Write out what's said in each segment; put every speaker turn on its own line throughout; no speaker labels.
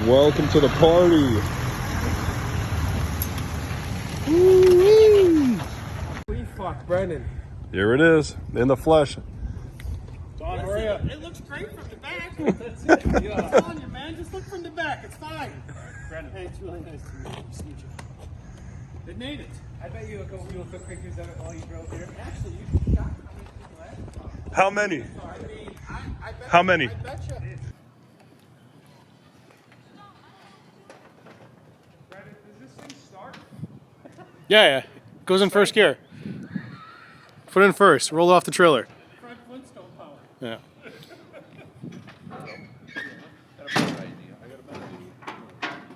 Welcome to the party. Woo-wee.
Holy fuck, Brendan.
Here it is, in the flesh.
John, hurry up. It looks great from the back. That's it. Yeah. Come on, you man. Just look from the back. It's fine. Brendan. Hey, it's really nice to meet you. It made it. I bet you a couple people took pictures of it while you drove here. Actually, you got
How many?
I mean, I bet
How many?
I bet you. Brendan, does this thing start?
Yeah. Goes in first gear. Put it in first. Roll off the trailer.
Fred Flintstone power.
Yeah.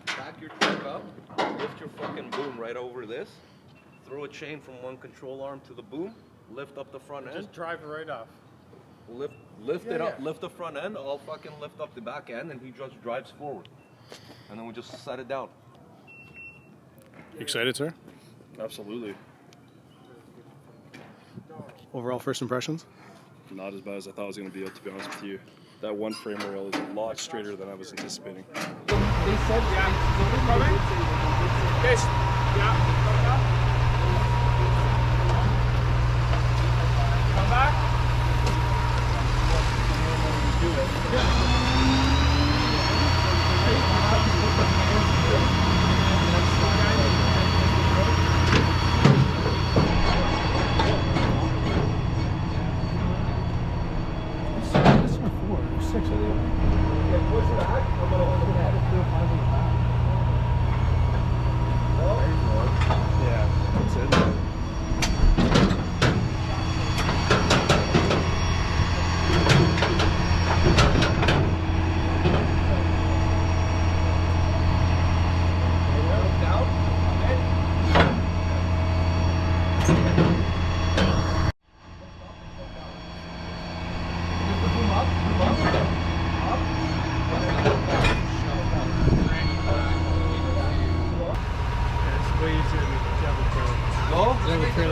Back your truck up, lift your fucking boom right over this, throw a chain from one control arm to the boom, lift up the front end,
Just drive it right off.
lift it up, lift the front end, I'll fucking lift up the back end, and he just drives forward. And then we just set it down.
You excited, sir?
Absolutely.
Overall first impressions?
Not as bad as I thought it was going to be, to be honest with you. That one frame rail is a lot straighter than I was anticipating.
They said, yeah. Coming? Yes. Yeah. Come back.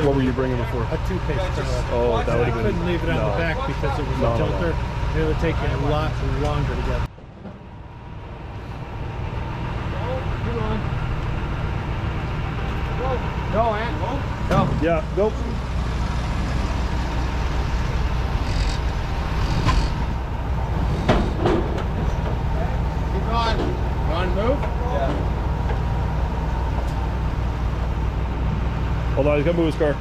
What were you bringing before?
A toothpaste trailer.
Oh, that would have been...
Couldn't leave it on the back because it was a tilter. It would take a lot longer to get. Go, Ant. Go.
Yeah, go.
Keep going. Go on, move. Yeah.
Hold on, he's going to move his car.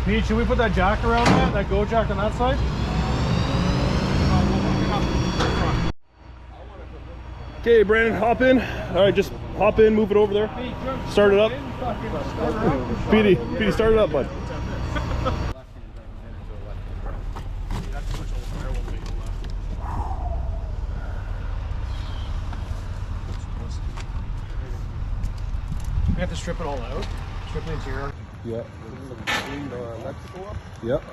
Pete, should we put that jack around that go jack on that side?
Okay, Brandon, hop in. All right, just hop in, move it over there. Start it up. Petey, start it up, bud.
We have to strip it all out. Strip the interior.
Yeah.
Electrical up?
Yep.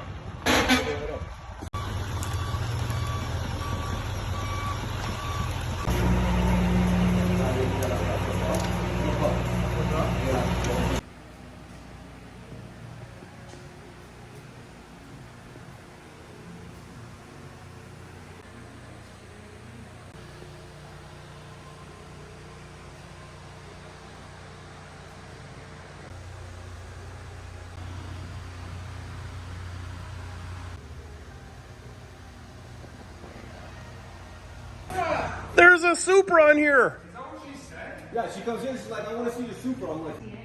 There's a Supra on here.
Yeah, she comes in, she's like, I want to see the Supra. I'm like...